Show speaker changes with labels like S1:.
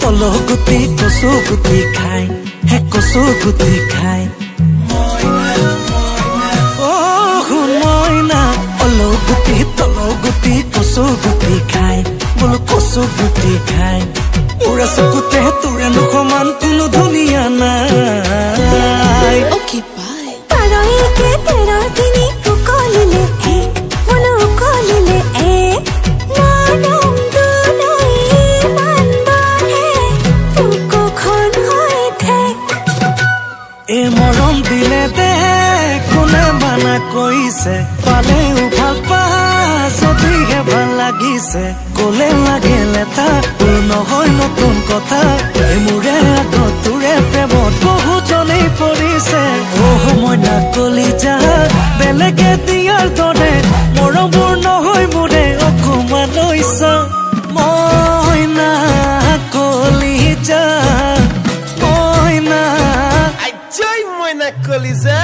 S1: তল গুটি কচু গুটি খাই হে কচু গুটি খাই শুন মইনা তল গুটি কচু গুটি খাই বোলো কচু গুটি খাই তোৰে চকুতে তোৰে নসমান কোনো ধুনীয়া নাই
S2: ও কি পায় পাৰইকে তেৰা তিনি কলিলে এক বোলো কলিলে এক মৰম দুনাই মান বাহে বুকুখন হৈ থাক
S1: এ মৰম দিলে দে কোনে মানা কৈছে পালেও ভাল পা যদিহে ভাল লাগিছে কলে লাগে লেটা তোৰ নহয় নতুন কথা এই মোৰে আগত তোৰে প্ৰেমত বহুজনেই পৰিছে মইনা কলিজা বেলেগে দিয়াৰ দৰে মৰমবোৰ নহয় মোৰে অকমান লৈছা মইনা কলিজা
S3: মইনা কলিজা